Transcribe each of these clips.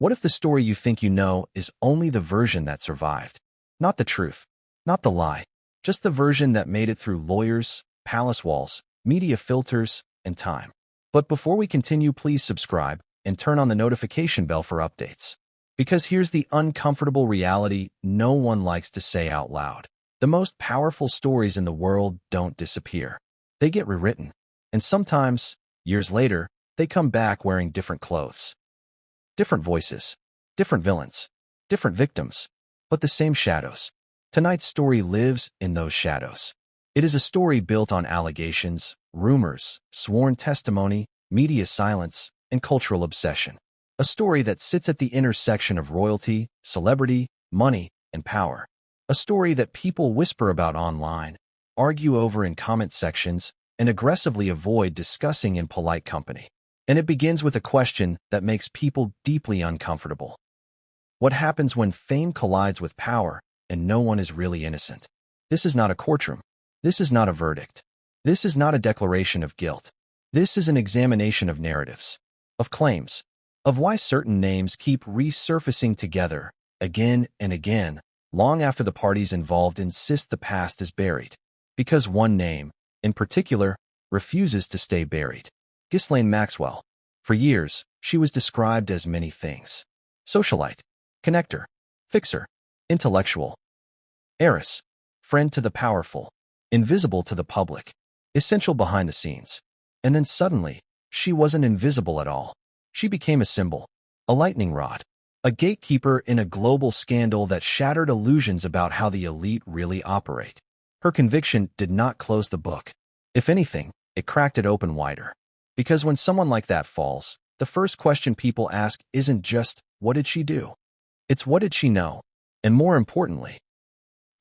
What if the story you think you know is only the version that survived? Not the truth, not the lie, just the version that made it through lawyers, palace walls, media filters, and time. But before we continue, please subscribe and turn on the notification bell for updates. Because here's the uncomfortable reality no one likes to say out loud. The most powerful stories in the world don't disappear. They get rewritten. And sometimes, years later, they come back wearing different clothes. Different voices, different villains, different victims, but the same shadows. Tonight's story lives in those shadows. It is a story built on allegations, rumors, sworn testimony, media silence, and cultural obsession. A story that sits at the intersection of royalty, celebrity, money, and power. A story that people whisper about online, argue over in comment sections, and aggressively avoid discussing in polite company. And it begins with a question that makes people deeply uncomfortable. What happens when fame collides with power and no one is really innocent? This is not a courtroom. This is not a verdict. This is not a declaration of guilt. This is an examination of narratives, of claims, of why certain names keep resurfacing together again and again, long after the parties involved insist the past is buried. Because one name, in particular, refuses to stay buried. Ghislaine Maxwell. For years, she was described as many things. Socialite, connector, fixer, intellectual, heiress, friend to the powerful, invisible to the public, essential behind the scenes. And then suddenly, she wasn't invisible at all. She became a symbol, a lightning rod, a gatekeeper in a global scandal that shattered illusions about how the elite really operate. Her conviction did not close the book. If anything, it cracked it open wider. Because when someone like that falls, the first question people ask isn't just, what did she do? It's what did she know? And more importantly,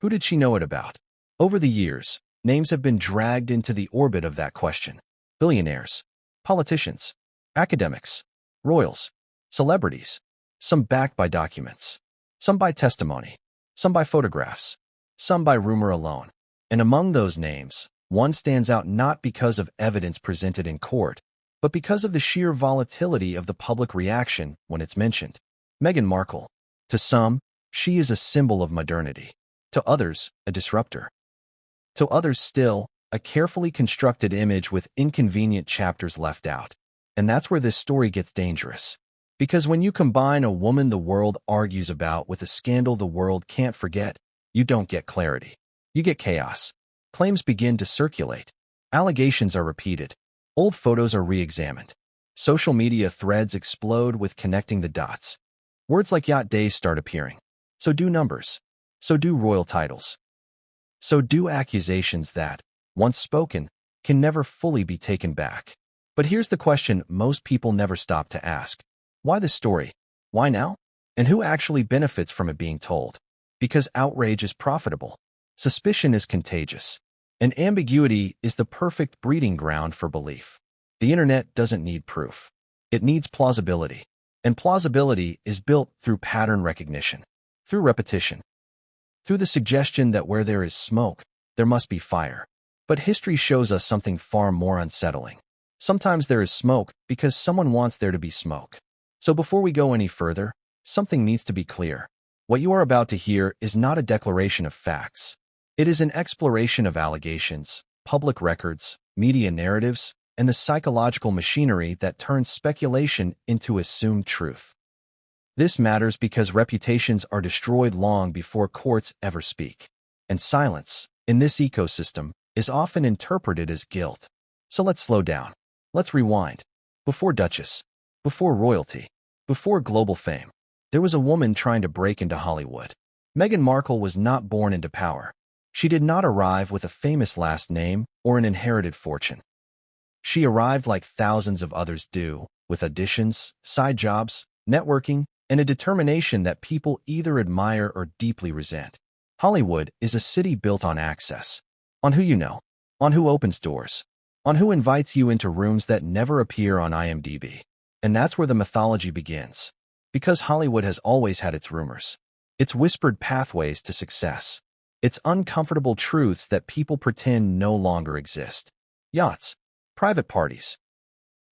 who did she know it about? Over the years, names have been dragged into the orbit of that question. Billionaires, politicians, academics, royals, celebrities, some backed by documents, some by testimony, some by photographs, some by rumor alone. And among those names, one stands out not because of evidence presented in court, but because of the sheer volatility of the public reaction when it's mentioned. Meghan Markle. To some, she is a symbol of modernity. To others, a disruptor. To others still, a carefully constructed image with inconvenient chapters left out. And that's where this story gets dangerous. Because when you combine a woman the world argues about with a scandal the world can't forget, you don't get clarity. You get chaos. Claims begin to circulate. Allegations are repeated. Old photos are re-examined. Social media threads explode with connecting the dots. Words like yacht days start appearing. So do numbers. So do royal titles. So do accusations that, once spoken, can never fully be taken back. But here's the question most people never stop to ask. Why this story? Why now? And who actually benefits from it being told? Because outrage is profitable. Suspicion is contagious. And ambiguity is the perfect breeding ground for belief. The internet doesn't need proof. It needs plausibility. And plausibility is built through pattern recognition, through repetition, through the suggestion that where there is smoke, there must be fire. But history shows us something far more unsettling. Sometimes there is smoke because someone wants there to be smoke. So before we go any further, something needs to be clear. What you are about to hear is not a declaration of facts. It is an exploration of allegations, public records, media narratives, and the psychological machinery that turns speculation into assumed truth. This matters because reputations are destroyed long before courts ever speak. And silence, in this ecosystem, is often interpreted as guilt. So let's slow down. Let's rewind. Before Duchess, before royalty, before global fame, there was a woman trying to break into Hollywood. Meghan Markle was not born into power. She did not arrive with a famous last name or an inherited fortune. She arrived like thousands of others do, with auditions, side jobs, networking, and a determination that people either admire or deeply resent. Hollywood is a city built on access, on who you know, on who opens doors, on who invites you into rooms that never appear on IMDb. And that's where the mythology begins. Because Hollywood has always had its rumors, its whispered pathways to success, its uncomfortable truths that people pretend no longer exist. Yachts, private parties,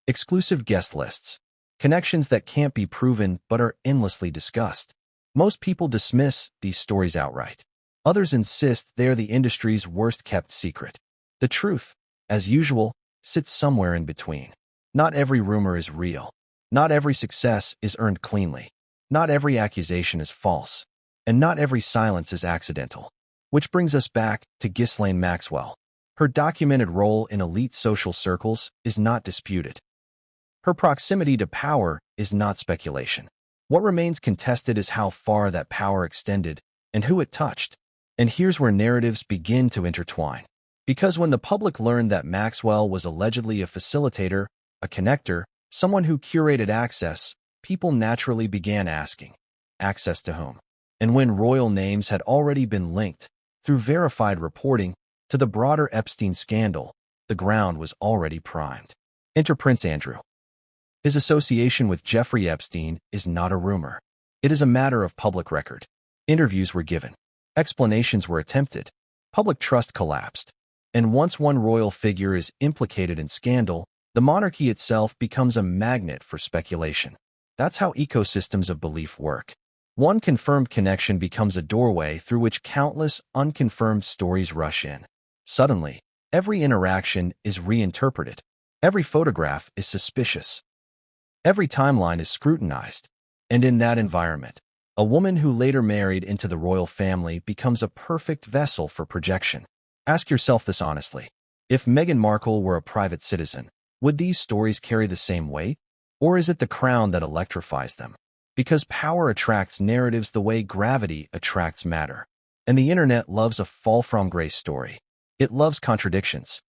exclusive guest lists, connections that can't be proven but are endlessly discussed. Most people dismiss these stories outright. Others insist they are the industry's worst-kept secret. The truth, as usual, sits somewhere in between. Not every rumor is real. Not every success is earned cleanly. Not every accusation is false. And not every silence is accidental. Which brings us back to Ghislaine Maxwell. Her documented role in elite social circles is not disputed. Her proximity to power is not speculation. What remains contested is how far that power extended and who it touched. And here's where narratives begin to intertwine. Because when the public learned that Maxwell was allegedly a facilitator, a connector, someone who curated access, people naturally began asking, access to whom? And when royal names had already been linked, through verified reporting, to the broader Epstein scandal, the ground was already primed. Enter Prince Andrew. His association with Jeffrey Epstein is not a rumor. It is a matter of public record. Interviews were given. Explanations were attempted. Public trust collapsed. And once one royal figure is implicated in scandal, the monarchy itself becomes a magnet for speculation. That's how ecosystems of belief work. One confirmed connection becomes a doorway through which countless unconfirmed stories rush in. Suddenly, every interaction is reinterpreted. Every photograph is suspicious. Every timeline is scrutinized. And in that environment, a woman who later married into the royal family becomes a perfect vessel for projection. Ask yourself this honestly. If Meghan Markle were a private citizen, would these stories carry the same weight? Or is it the crown that electrifies them? Because power attracts narratives the way gravity attracts matter. And the internet loves a fall-from-grace story. It loves contradictions.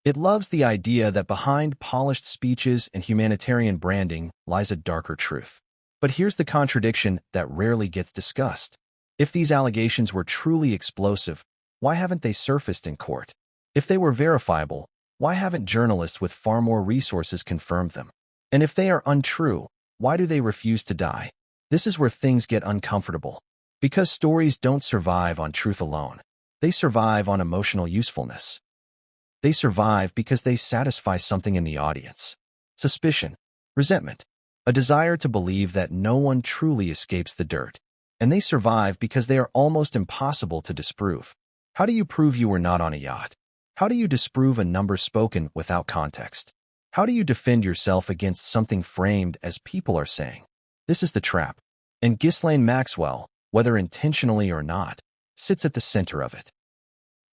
It loves the idea that behind polished speeches and humanitarian branding lies a darker truth. But here's the contradiction that rarely gets discussed. If these allegations were truly explosive, why haven't they surfaced in court? If they were verifiable, why haven't journalists with far more resources confirmed them? And if they are untrue, why do they refuse to die? This is where things get uncomfortable. Because stories don't survive on truth alone. They survive on emotional usefulness. They survive because they satisfy something in the audience. Suspicion, resentment, a desire to believe that no one truly escapes the dirt. And they survive because they are almost impossible to disprove. How do you prove you were not on a yacht? How do you disprove a number spoken without context? How do you defend yourself against something framed as people are saying? This is the trap. And Ghislaine Maxwell, whether intentionally or not, sits at the center of it.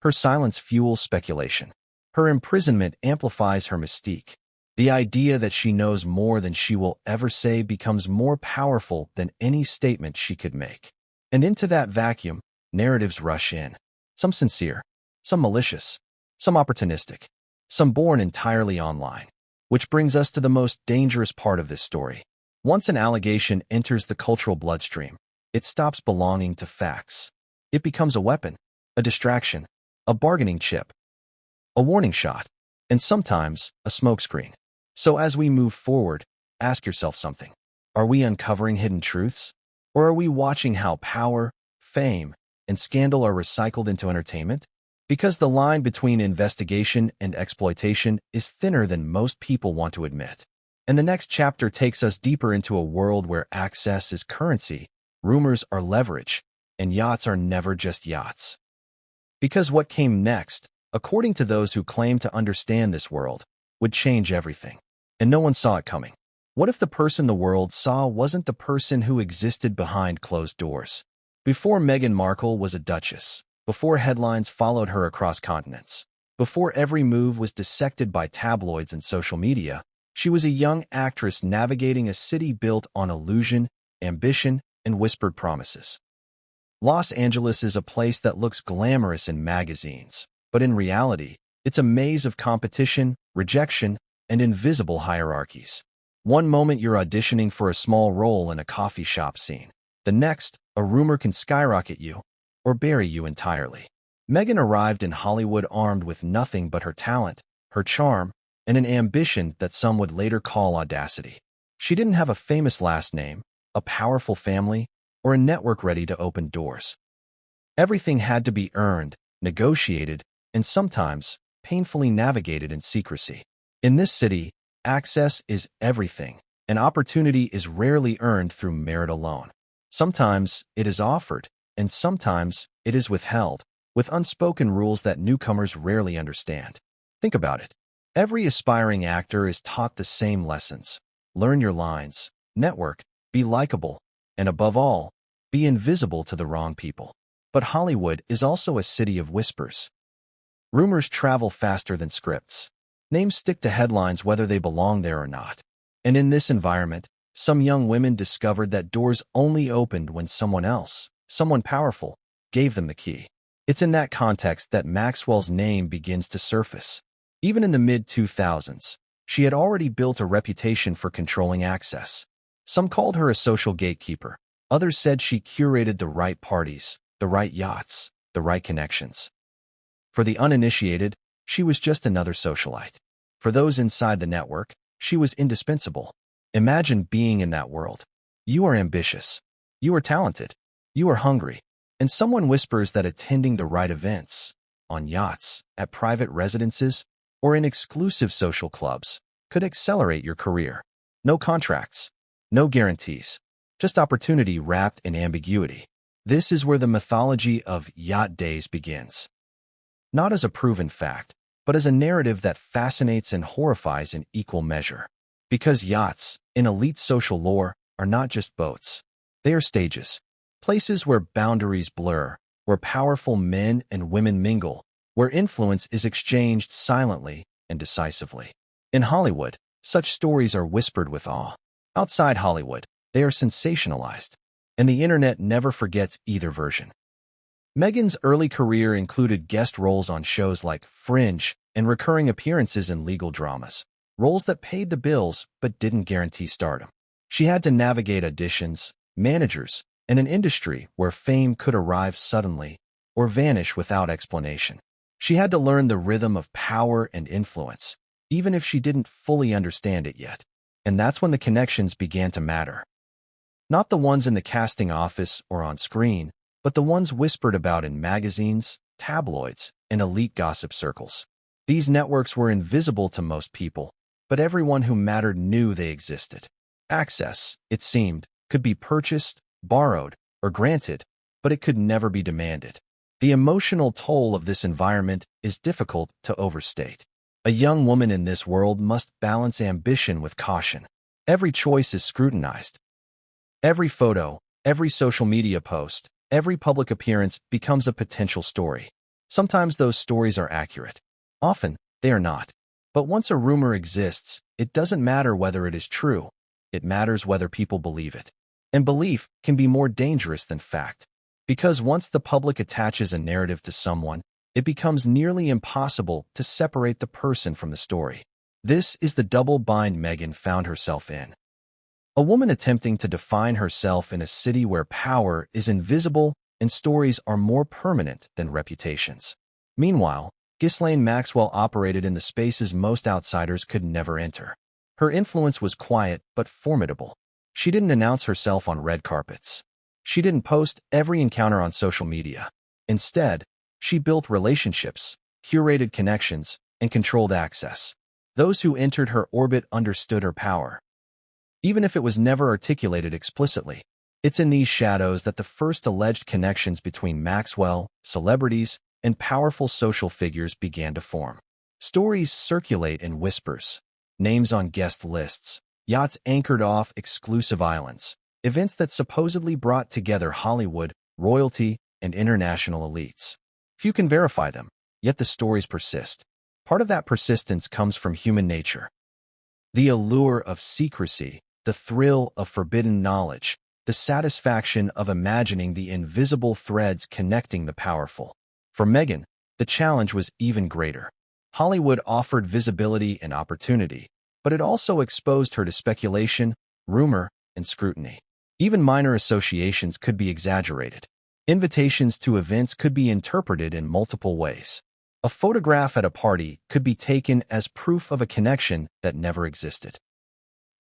Her silence fuels speculation. Her imprisonment amplifies her mystique. The idea that she knows more than she will ever say becomes more powerful than any statement she could make. And into that vacuum, narratives rush in. Some sincere, some malicious, some opportunistic, some born entirely online. Which brings us to the most dangerous part of this story. Once an allegation enters the cultural bloodstream, it stops belonging to facts. It becomes a weapon, a distraction, a bargaining chip, a warning shot, and sometimes a smokescreen. So as we move forward, ask yourself something. Are we uncovering hidden truths? Or are we watching how power, fame, and scandal are recycled into entertainment? Because the line between investigation and exploitation is thinner than most people want to admit. And the next chapter takes us deeper into a world where access is currency, rumors are leverage, and yachts are never just yachts. Because what came next, according to those who claim to understand this world, would change everything. And no one saw it coming. What if the person the world saw wasn't the person who existed behind closed doors? Before Meghan Markle was a duchess, before headlines followed her across continents, before every move was dissected by tabloids and social media, she was a young actress navigating a city built on illusion, ambition, and whispered promises. Los Angeles is a place that looks glamorous in magazines, but in reality, it's a maze of competition, rejection, and invisible hierarchies. One moment you're auditioning for a small role in a coffee shop scene. The next, a rumor can skyrocket you, or bury you entirely. Meghan arrived in Hollywood armed with nothing but her talent, her charm, and an ambition that some would later call audacity. She didn't have a famous last name, a powerful family, or a network ready to open doors. Everything had to be earned, negotiated, and sometimes painfully navigated in secrecy. In this city, access is everything, An opportunity is rarely earned through merit alone. Sometimes it is offered, and sometimes it is withheld, with unspoken rules that newcomers rarely understand. Think about it. Every aspiring actor is taught the same lessons. Learn your lines, network, be likable, and above all, be invisible to the wrong people. But Hollywood is also a city of whispers. Rumors travel faster than scripts. Names stick to headlines whether they belong there or not. And in this environment, some young women discovered that doors only opened when someone else, someone powerful, gave them the key. It's in that context that Maxwell's name begins to surface. Even in the mid-2000s, she had already built a reputation for controlling access. Some called her a social gatekeeper. Others said she curated the right parties, the right yachts, the right connections. For the uninitiated, she was just another socialite. For those inside the network, she was indispensable. Imagine being in that world. You are ambitious. You are talented. You are hungry. And someone whispers that attending the right events, on yachts, at private residences, or in exclusive social clubs, could accelerate your career. No contracts. No guarantees. Just opportunity wrapped in ambiguity. This is where the mythology of yacht days begins. Not as a proven fact, but as a narrative that fascinates and horrifies in equal measure. Because yachts, in elite social lore, are not just boats. They are stages. Places where boundaries blur, where powerful men and women mingle, where influence is exchanged silently and decisively. In Hollywood, such stories are whispered with awe. Outside Hollywood, they are sensationalized. And the internet never forgets either version. Meghan's early career included guest roles on shows like Fringe and recurring appearances in legal dramas, roles that paid the bills but didn't guarantee stardom. She had to navigate auditions, managers, and an industry where fame could arrive suddenly or vanish without explanation. She had to learn the rhythm of power and influence, even if she didn't fully understand it yet. And that's when the connections began to matter. Not the ones in the casting office or on screen, but the ones whispered about in magazines, tabloids, and elite gossip circles. These networks were invisible to most people, but everyone who mattered knew they existed. Access, it seemed, could be purchased, borrowed, or granted, but it could never be demanded. The emotional toll of this environment is difficult to overstate. A young woman in this world must balance ambition with caution. Every choice is scrutinized. Every photo, every social media post, every public appearance becomes a potential story. Sometimes those stories are accurate. Often, they are not. But once a rumor exists, it doesn't matter whether it is true. It matters whether people believe it. And belief can be more dangerous than fact. Because once the public attaches a narrative to someone, it becomes nearly impossible to separate the person from the story. This is the double bind Meghan found herself in. A woman attempting to define herself in a city where power is invisible and stories are more permanent than reputations. Meanwhile, Ghislaine Maxwell operated in the spaces most outsiders could never enter. Her influence was quiet but formidable. She didn't announce herself on red carpets. She didn't post every encounter on social media. Instead, she built relationships, curated connections, and controlled access. Those who entered her orbit understood her power. Even if it was never articulated explicitly, it's in these shadows that the first alleged connections between Maxwell, celebrities, and powerful social figures began to form. Stories circulate in whispers, names on guest lists, yachts anchored off exclusive islands, events that supposedly brought together Hollywood, royalty, and international elites. Few can verify them, yet the stories persist. Part of that persistence comes from human nature. The allure of secrecy, the thrill of forbidden knowledge, the satisfaction of imagining the invisible threads connecting the powerful. For Meghan, the challenge was even greater. Hollywood offered visibility and opportunity, but it also exposed her to speculation, rumor, and scrutiny. Even minor associations could be exaggerated. Invitations to events could be interpreted in multiple ways. A photograph at a party could be taken as proof of a connection that never existed.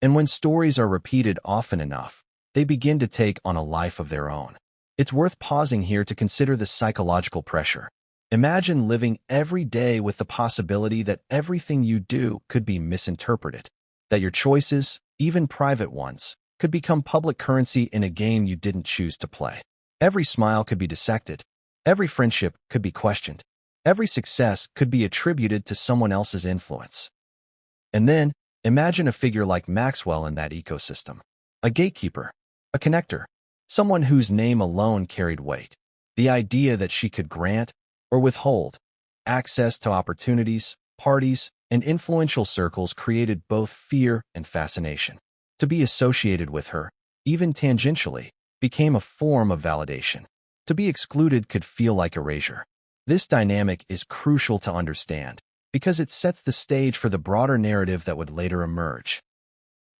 And when stories are repeated often enough, they begin to take on a life of their own. It's worth pausing here to consider the psychological pressure. Imagine living every day with the possibility that everything you do could be misinterpreted, that your choices, even private ones, could become public currency in a game you didn't choose to play. Every smile could be dissected. Every friendship could be questioned. Every success could be attributed to someone else's influence. And then, imagine a figure like Maxwell in that ecosystem. A gatekeeper, a connector, someone whose name alone carried weight. The idea that she could grant, or withhold, access to opportunities, parties, and influential circles created both fear and fascination. To be associated with her, even tangentially, became a form of validation. To be excluded could feel like erasure. This dynamic is crucial to understand because it sets the stage for the broader narrative that would later emerge.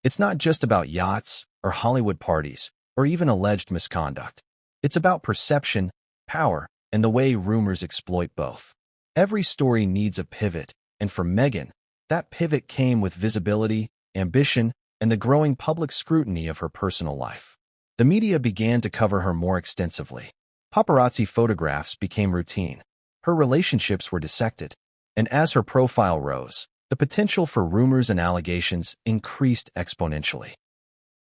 It's not just about yachts or Hollywood parties or even alleged misconduct. It's about perception, power, and the way rumors exploit both. Every story needs a pivot, and for Meghan, that pivot came with visibility, ambition, and the growing public scrutiny of her personal life. The media began to cover her more extensively. Paparazzi photographs became routine. Her relationships were dissected, and as her profile rose, the potential for rumors and allegations increased exponentially.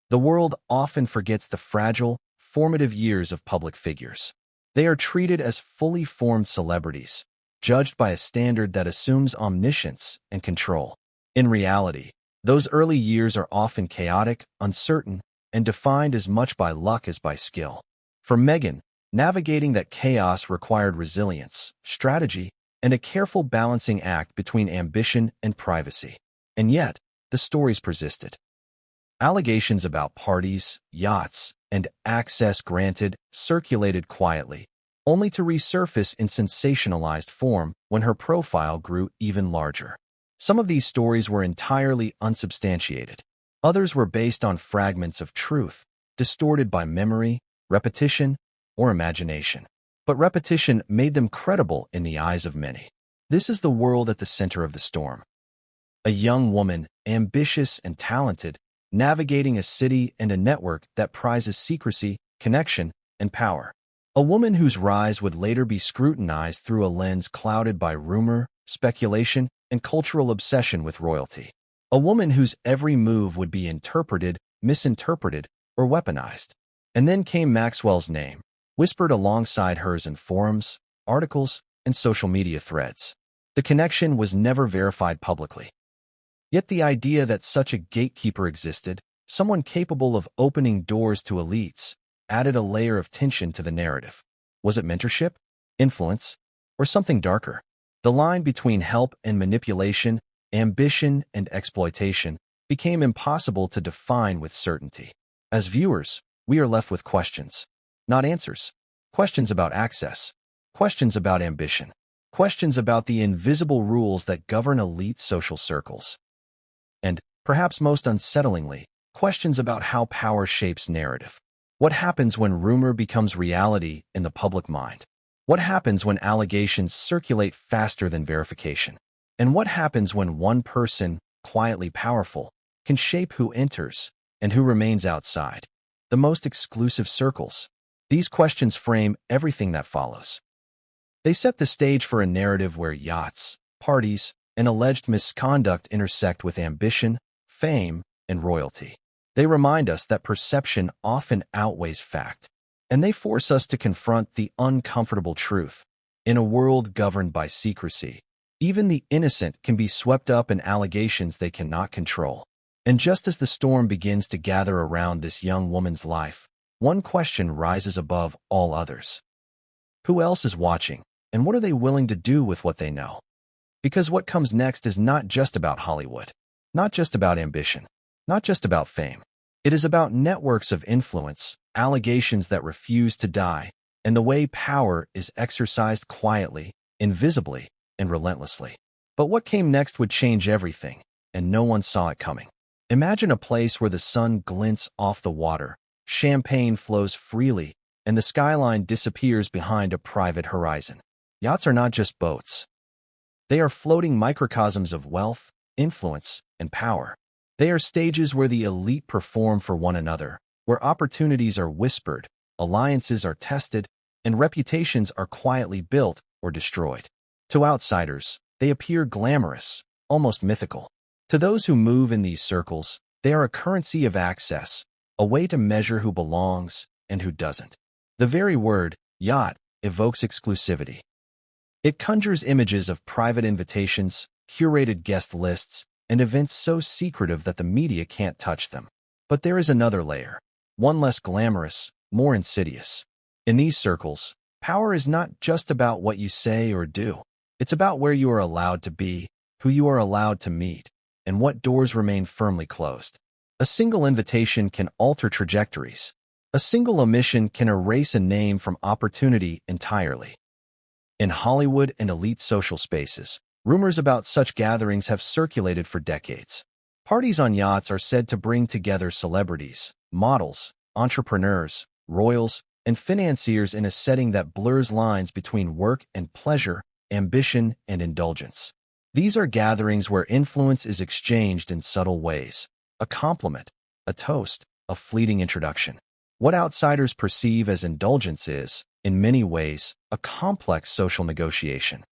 The world often forgets the fragile, formative years of public figures. They are treated as fully formed celebrities, judged by a standard that assumes omniscience and control. In reality, those early years are often chaotic, uncertain, and defined as much by luck as by skill. For Meghan, navigating that chaos required resilience, strategy, and a careful balancing act between ambition and privacy. And yet, the stories persisted. Allegations about parties, yachts, and access granted circulated quietly, only to resurface in sensationalized form when her profile grew even larger. Some of these stories were entirely unsubstantiated. Others were based on fragments of truth, distorted by memory, repetition, or imagination. But repetition made them credible in the eyes of many. This is the world at the center of the storm. A young woman, ambitious and talented, navigating a city and a network that prizes secrecy, connection, and power. A woman whose rise would later be scrutinized through a lens clouded by rumor, speculation, and cultural obsession with royalty. A woman whose every move would be interpreted, misinterpreted, or weaponized. And then came Maxwell's name, whispered alongside hers in forums, articles, and social media threads. The connection was never verified publicly. Yet the idea that such a gatekeeper existed, someone capable of opening doors to elites, added a layer of tension to the narrative. Was it mentorship, influence, or something darker? The line between help and manipulation, ambition and exploitation, became impossible to define with certainty. As viewers, we are left with questions, not answers. Questions about access, questions about ambition, questions about the invisible rules that govern elite social circles. And, perhaps most unsettlingly, questions about how power shapes narrative. What happens when rumor becomes reality in the public mind? What happens when allegations circulate faster than verification? And what happens when one person, quietly powerful, can shape who enters and who remains outside the most exclusive circles? These questions frame everything that follows. They set the stage for a narrative where yachts, parties, and alleged misconduct intersect with ambition, fame, and royalty. They remind us that perception often outweighs fact, and they force us to confront the uncomfortable truth. In a world governed by secrecy, even the innocent can be swept up in allegations they cannot control. And just as the storm begins to gather around this young woman's life, one question rises above all others. Who else is watching, and what are they willing to do with what they know? Because what comes next is not just about Hollywood, not just about ambition, not just about fame. It is about networks of influence, allegations that refuse to die, and the way power is exercised quietly, invisibly, and relentlessly. But what came next would change everything, and no one saw it coming. Imagine a place where the sun glints off the water, champagne flows freely, and the skyline disappears behind a private horizon. Yachts are not just boats. They are floating microcosms of wealth, influence, and power. They are stages where the elite perform for one another, where opportunities are whispered, alliances are tested, and reputations are quietly built or destroyed. To outsiders, they appear glamorous, almost mythical. To those who move in these circles, They are a currency of access, a way to measure who belongs and who doesn't. The very word, yacht, evokes exclusivity. It conjures images of private invitations, curated guest lists, and events so secretive that the media can't touch them. But there is another layer, one less glamorous, more insidious. In these circles, power is not just about what you say or do. It's about where you are allowed to be, who you are allowed to meet, and what doors remain firmly closed. A single invitation can alter trajectories. A single omission can erase a name from opportunity entirely. In Hollywood and elite social spaces, rumors about such gatherings have circulated for decades. Parties on yachts are said to bring together celebrities, models, entrepreneurs, royals, and financiers in a setting that blurs lines between work and pleasure, ambition and indulgence. These are gatherings where influence is exchanged in subtle ways. A compliment, a toast, a fleeting introduction. What outsiders perceive as indulgence is, in many ways, a complex social negotiation.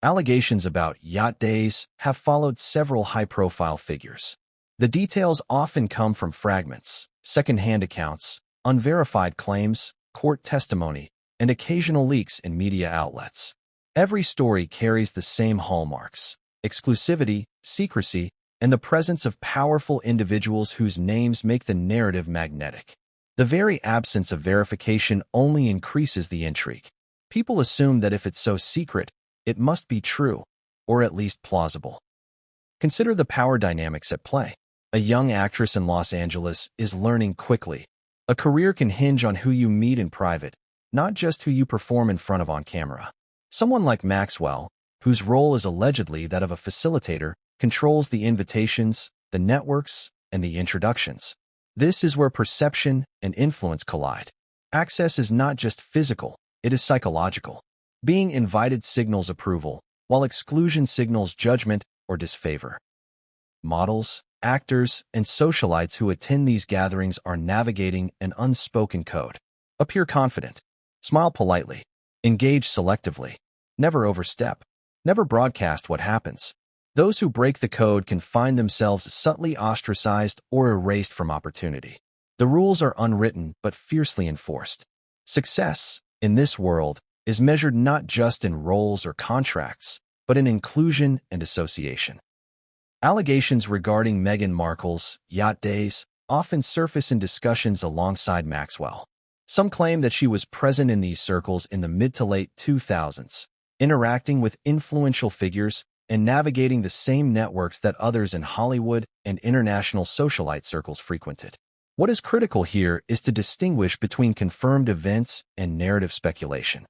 Allegations about yacht days have followed several high-profile figures. The details often come from fragments, second-hand accounts, unverified claims, court testimony, and occasional leaks in media outlets. Every story carries the same hallmarks: exclusivity, secrecy, and the presence of powerful individuals whose names make the narrative magnetic. The very absence of verification only increases the intrigue. People assume that if it's so secret, it must be true, or at least plausible. Consider the power dynamics at play. A young actress in Los Angeles is learning quickly. A career can hinge on who you meet in private, not just who you perform in front of on camera. Someone like Maxwell, whose role is allegedly that of a facilitator, controls the invitations, the networks, and the introductions. This is where perception and influence collide. Access is not just physical, it is psychological. Being invited signals approval, while exclusion signals judgment or disfavor. Models, actors, and socialites who attend these gatherings are navigating an unspoken code. Appear confident, smile politely, engage selectively, never overstep, never broadcast what happens. Those who break the code can find themselves subtly ostracized or erased from opportunity. The rules are unwritten but fiercely enforced. Success, in this world, is measured not just in roles or contracts, but in inclusion and association. Allegations regarding Meghan Markle's yacht days often surface in discussions alongside Maxwell. Some claim that she was present in these circles in the mid to late 2000s, interacting with influential figures and navigating the same networks that others in Hollywood and international socialite circles frequented. What is critical here is to distinguish between confirmed events and narrative speculation.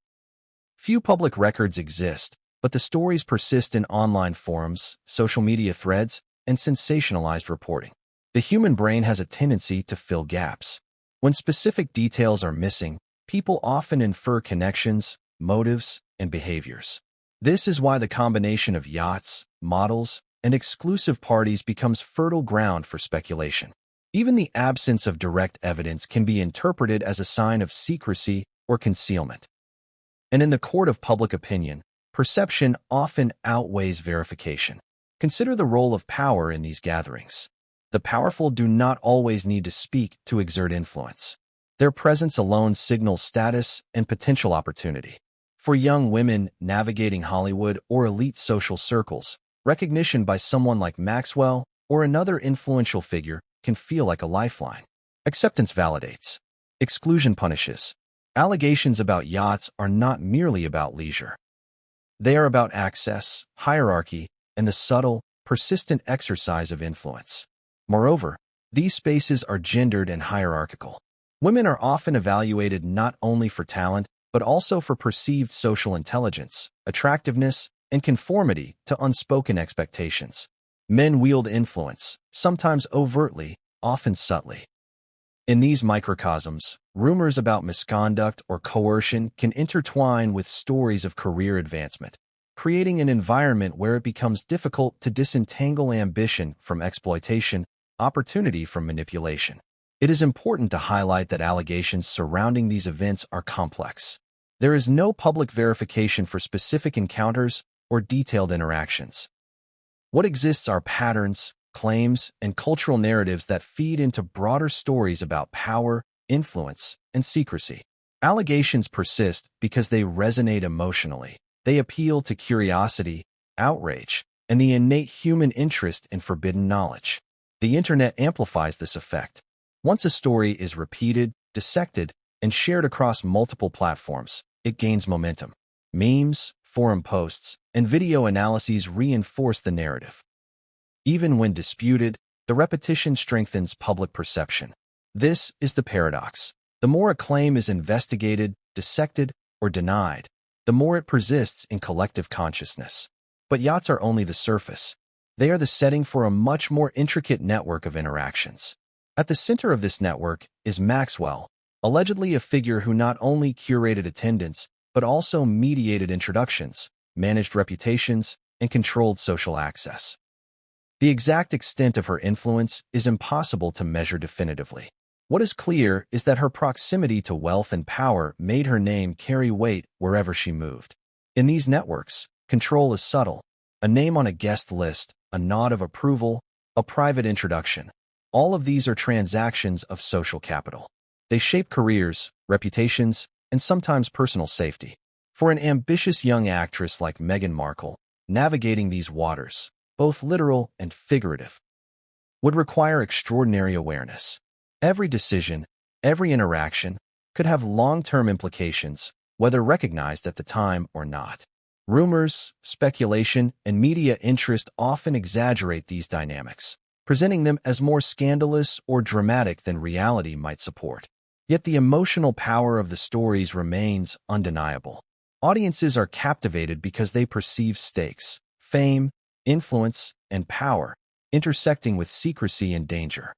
Few public records exist, but the stories persist in online forums, social media threads, and sensationalized reporting. The human brain has a tendency to fill gaps. When specific details are missing, people often infer connections, motives, and behaviors. This is why the combination of yachts, models, and exclusive parties becomes fertile ground for speculation. Even the absence of direct evidence can be interpreted as a sign of secrecy or concealment. And in the court of public opinion, perception often outweighs verification. Consider the role of power in these gatherings. The powerful do not always need to speak to exert influence. Their presence alone signals status and potential opportunity. For young women navigating Hollywood or elite social circles, recognition by someone like Maxwell or another influential figure can feel like a lifeline. Acceptance validates. Exclusion punishes. Allegations about yachts are not merely about leisure. They are about access, hierarchy, and the subtle, persistent exercise of influence. Moreover, these spaces are gendered and hierarchical. Women are often evaluated not only for talent, but also for perceived social intelligence, attractiveness, and conformity to unspoken expectations. Men wield influence, sometimes overtly, often subtly. In these microcosms, rumors about misconduct or coercion can intertwine with stories of career advancement, creating an environment where it becomes difficult to disentangle ambition from exploitation, opportunity from manipulation. It is important to highlight that allegations surrounding these events are complex. There is no public verification for specific encounters or detailed interactions. What exists are patterns, claims, and cultural narratives that feed into broader stories about power, influence, and secrecy. Allegations persist because they resonate emotionally. They appeal to curiosity, outrage, and the innate human interest in forbidden knowledge. The internet amplifies this effect. Once a story is repeated, dissected, and shared across multiple platforms, it gains momentum. Memes, forum posts, and video analyses reinforce the narrative. Even when disputed, the repetition strengthens public perception. This is the paradox. The more a claim is investigated, dissected, or denied, the more it persists in collective consciousness. But yachts are only the surface. They are the setting for a much more intricate network of interactions. At the center of this network is Maxwell, allegedly a figure who not only curated attendance, but also mediated introductions, managed reputations, and controlled social access. The exact extent of her influence is impossible to measure definitively. What is clear is that her proximity to wealth and power made her name carry weight wherever she moved. In these networks, control is subtle. A name on a guest list, a nod of approval, a private introduction. All of these are transactions of social capital. They shape careers, reputations, and sometimes personal safety. For an ambitious young actress like Meghan Markle, navigating these waters, both literal and figurative, would require extraordinary awareness. Every decision, every interaction, could have long-term implications, whether recognized at the time or not. Rumors, speculation, and media interest often exaggerate these dynamics, presenting them as more scandalous or dramatic than reality might support. Yet the emotional power of the stories remains undeniable. Audiences are captivated because they perceive stakes, fame, influence, and power, intersecting with secrecy and danger.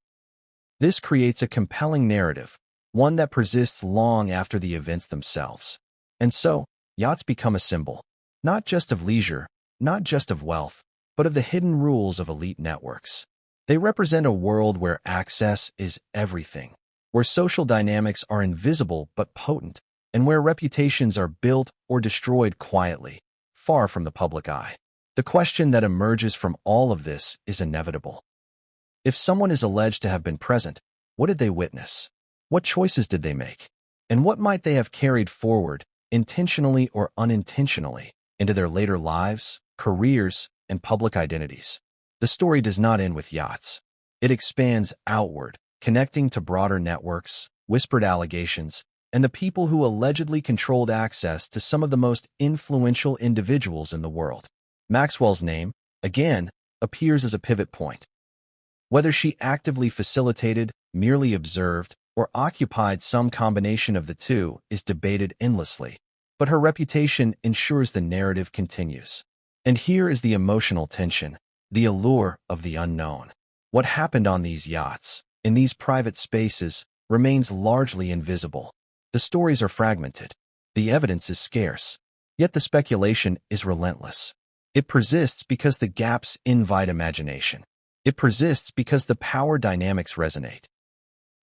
This creates a compelling narrative, one that persists long after the events themselves. And so, yachts become a symbol, not just of leisure, not just of wealth, but of the hidden rules of elite networks. They represent a world where access is everything, where social dynamics are invisible but potent, and where reputations are built or destroyed quietly, far from the public eye. The question that emerges from all of this is inevitable. If someone is alleged to have been present, what did they witness? What choices did they make? And what might they have carried forward, intentionally or unintentionally, into their later lives, careers, and public identities? The story does not end with yachts. It expands outward, connecting to broader networks, whispered allegations, and the people who allegedly controlled access to some of the most influential individuals in the world. Maxwell's name, again, appears as a pivot point. Whether she actively facilitated, merely observed, or occupied some combination of the two is debated endlessly, but her reputation ensures the narrative continues. And here is the emotional tension, the allure of the unknown. What happened on these yachts, in these private spaces, remains largely invisible. The stories are fragmented. The evidence is scarce. Yet the speculation is relentless. It persists because the gaps invite imagination. It persists because the power dynamics resonate.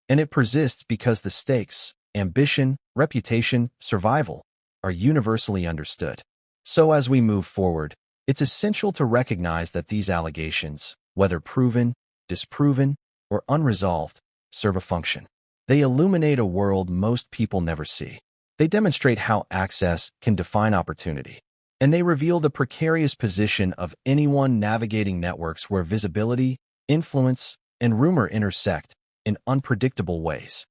And it persists because the stakes, ambition, reputation, survival, are universally understood. So as we move forward, it's essential to recognize that these allegations, whether proven, disproven, or unresolved, serve a function. They illuminate a world most people never see. They demonstrate how access can define opportunity. And they reveal the precarious position of anyone navigating networks where visibility, influence, and rumor intersect in unpredictable ways.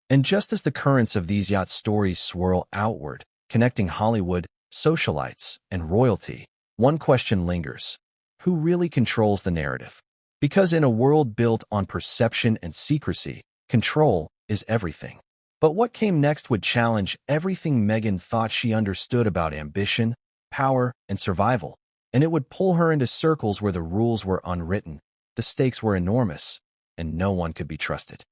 And just as the currents of these yacht stories swirl outward, connecting Hollywood, socialites, and royalty, one question lingers. Who really controls the narrative? Because in a world built on perception and secrecy, control is everything. But what came next would challenge everything Meghan thought she understood about ambition, power, and survival, and it would pull her into circles where the rules were unwritten, the stakes were enormous, and no one could be trusted.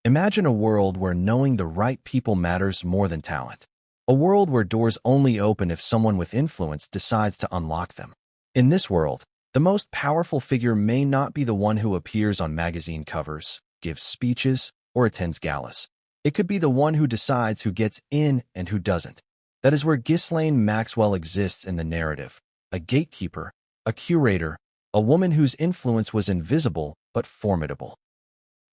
Imagine a world where knowing the right people matters more than talent. A world where doors only open if someone with influence decides to unlock them. In this world, the most powerful figure may not be the one who appears on magazine covers, gives speeches, or attends galas. It could be the one who decides who gets in and who doesn't. That is where Ghislaine Maxwell exists in the narrative, a gatekeeper, a curator, a woman whose influence was invisible but formidable.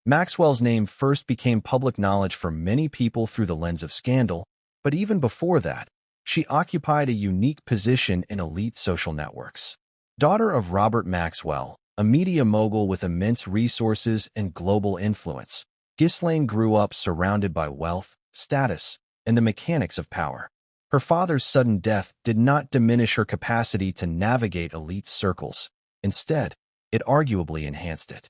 Maxwell's name first became public knowledge for many people through the lens of scandal, but even before that, she occupied a unique position in elite social networks. Daughter of Robert Maxwell, a media mogul with immense resources and global influence, Ghislaine grew up surrounded by wealth, status, and the mechanics of power. Her father's sudden death did not diminish her capacity to navigate elite circles. Instead, it arguably enhanced it.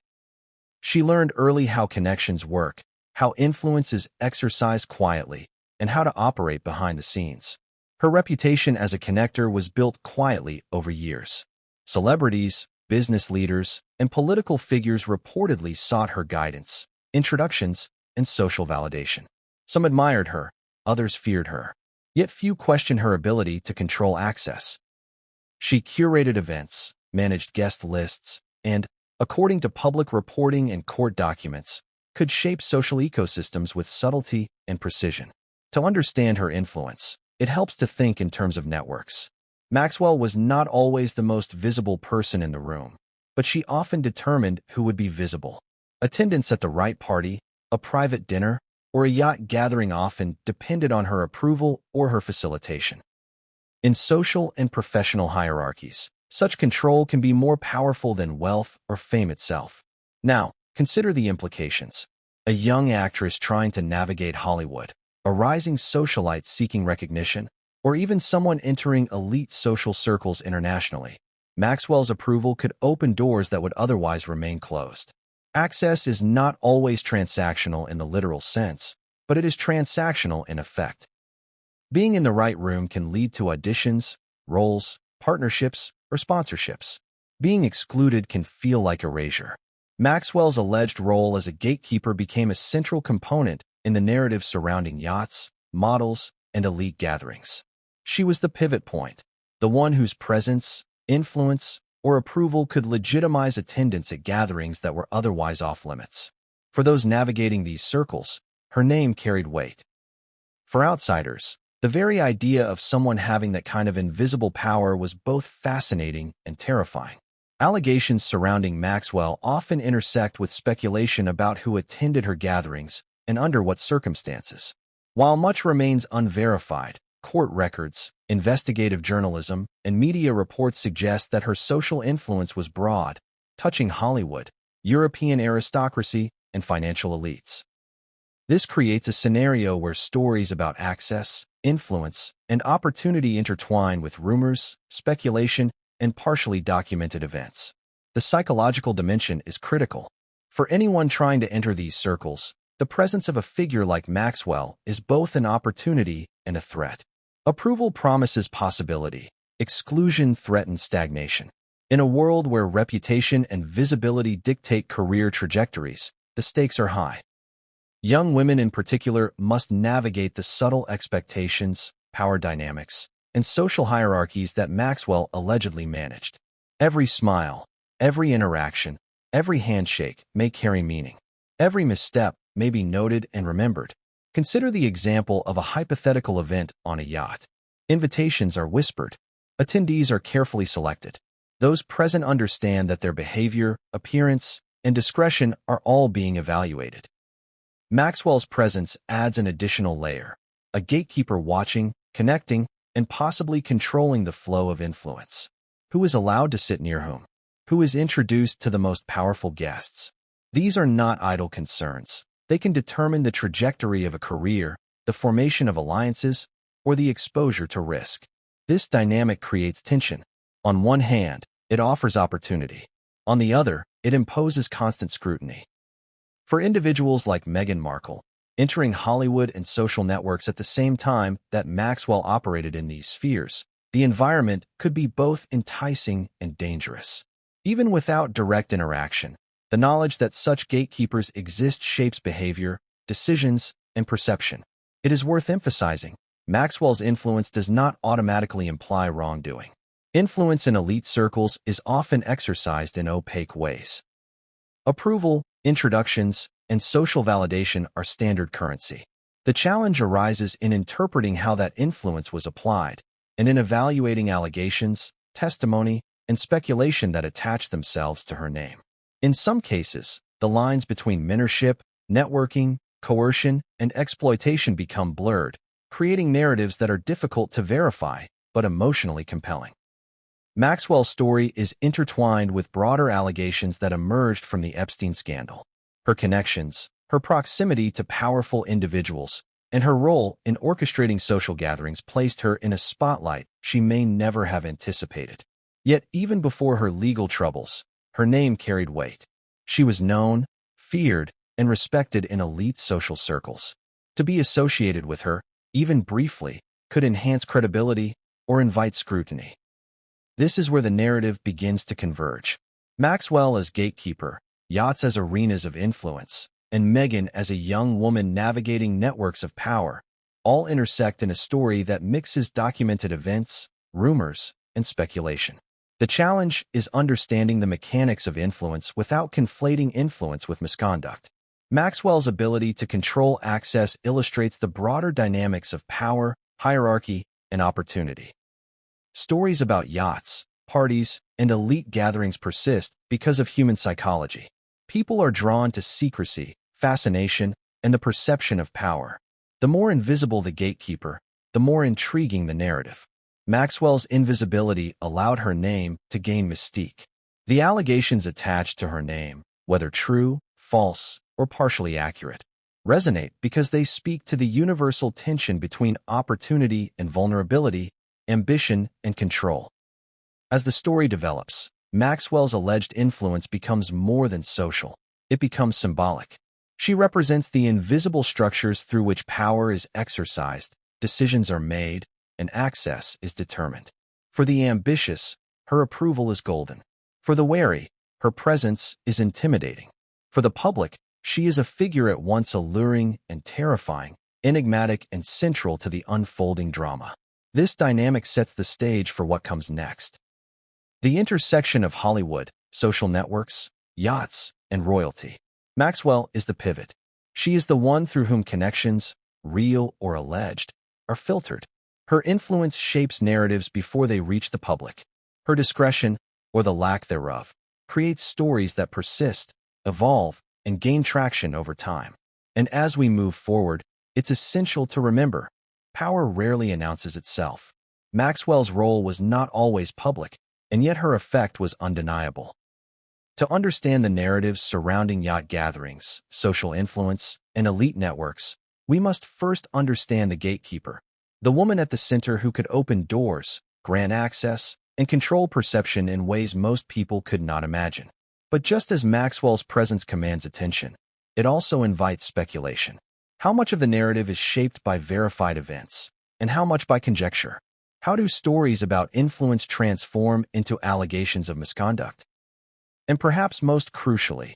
She learned early how connections work, how influence is exercised quietly, and how to operate behind the scenes. Her reputation as a connector was built quietly over years. Celebrities, business leaders, and political figures reportedly sought her guidance, introductions, and social validation. Some admired her, others feared her. Yet few questioned her ability to control access. She curated events, managed guest lists, and, according to public reporting and court documents, could shape social ecosystems with subtlety and precision. To understand her influence, it helps to think in terms of networks. Maxwell was not always the most visible person in the room, but she often determined who would be visible. Attendance at the right party, a private dinner, or a yacht gathering often depended on her approval or her facilitation. In social and professional hierarchies, such control can be more powerful than wealth or fame itself. Now, consider the implications. A young actress trying to navigate Hollywood, a rising socialite seeking recognition, or even someone entering elite social circles internationally. Maxwell's approval could open doors that would otherwise remain closed. Access is not always transactional in the literal sense, but it is transactional in effect. Being in the right room can lead to auditions, roles, partnerships, or sponsorships. Being excluded can feel like erasure. Maxwell's alleged role as a gatekeeper became a central component in the narrative surrounding yachts, models, and elite gatherings. She was the pivot point, the one whose presence, influence, or approval could legitimize attendance at gatherings that were otherwise off-limits. For those navigating these circles, her name carried weight. For outsiders, the very idea of someone having that kind of invisible power was both fascinating and terrifying. Allegations surrounding Maxwell often intersect with speculation about who attended her gatherings and under what circumstances. While much remains unverified, court records, investigative journalism, and media reports suggest that her social influence was broad, touching Hollywood, European aristocracy, and financial elites. This creates a scenario where stories about access, influence, and opportunity intertwine with rumors, speculation, and partially documented events. The psychological dimension is critical. For anyone trying to enter these circles, the presence of a figure like Maxwell is both an opportunity and a threat. Approval promises possibility. Exclusion threatens stagnation. In a world where reputation and visibility dictate career trajectories, the stakes are high. Young women in particular must navigate the subtle expectations, power dynamics, and social hierarchies that Maxwell allegedly managed. Every smile, every interaction, every handshake may carry meaning. Every misstep may be noted and remembered. Consider the example of a hypothetical event on a yacht. Invitations are whispered. Attendees are carefully selected. Those present understand that their behavior, appearance, and discretion are all being evaluated. Maxwell's presence adds an additional layer, a gatekeeper watching, connecting, and possibly controlling the flow of influence. Who is allowed to sit near whom? Who is introduced to the most powerful guests? These are not idle concerns. They can determine the trajectory of a career, the formation of alliances, or the exposure to risk. This dynamic creates tension. On one hand, it offers opportunity. On the other, it imposes constant scrutiny. For individuals like Meghan Markle, entering Hollywood and social networks at the same time that Maxwell operated in these spheres, the environment could be both enticing and dangerous. Even without direct interaction, the knowledge that such gatekeepers exist shapes behavior, decisions, and perception. It is worth emphasizing, Maxwell's influence does not automatically imply wrongdoing. Influence in elite circles is often exercised in opaque ways. Approval, introductions, and social validation are standard currency. The challenge arises in interpreting how that influence was applied, and in evaluating allegations, testimony, and speculation that attach themselves to her name. In some cases, the lines between mentorship, networking, coercion, and exploitation become blurred, creating narratives that are difficult to verify but emotionally compelling. Maxwell's story is intertwined with broader allegations that emerged from the Epstein scandal. Her connections, her proximity to powerful individuals, and her role in orchestrating social gatherings placed her in a spotlight she may never have anticipated. Yet even before her legal troubles, her name carried weight. She was known, feared, and respected in elite social circles. To be associated with her, even briefly, could enhance credibility or invite scrutiny. This is where the narrative begins to converge. Maxwell as gatekeeper, Yacht as arenas of influence, and Meghan as a young woman navigating networks of power, all intersect in a story that mixes documented events, rumors, and speculation. The challenge is understanding the mechanics of influence without conflating influence with misconduct. Maxwell's ability to control access illustrates the broader dynamics of power, hierarchy, and opportunity. Stories about yachts, parties, and elite gatherings persist because of human psychology. People are drawn to secrecy, fascination, and the perception of power. The more invisible the gatekeeper, the more intriguing the narrative. Maxwell's invisibility allowed her name to gain mystique. The allegations attached to her name, whether true, false, or partially accurate, resonate because they speak to the universal tension between opportunity and vulnerability, ambition and control. As the story develops, Maxwell's alleged influence becomes more than social. It becomes symbolic. She represents the invisible structures through which power is exercised, decisions are made, and access is determined. For the ambitious, her approval is golden. For the wary, her presence is intimidating. For the public, she is a figure at once alluring and terrifying, enigmatic and central to the unfolding drama. This dynamic sets the stage for what comes next. The intersection of Hollywood, social networks, yachts, and royalty. Maxwell is the pivot. She is the one through whom connections, real or alleged, are filtered. Her influence shapes narratives before they reach the public. Her discretion, or the lack thereof, creates stories that persist, evolve, and gain traction over time. And as we move forward, it's essential to remember, power rarely announces itself. Maxwell's role was not always public, and yet her effect was undeniable. To understand the narratives surrounding yacht gatherings, social influence, and elite networks, we must first understand the gatekeeper, the woman at the center who could open doors, grant access, and control perception in ways most people could not imagine. But just as Maxwell's presence commands attention, it also invites speculation. How much of the narrative is shaped by verified events, and how much by conjecture? How do stories about influence transform into allegations of misconduct? And perhaps most crucially,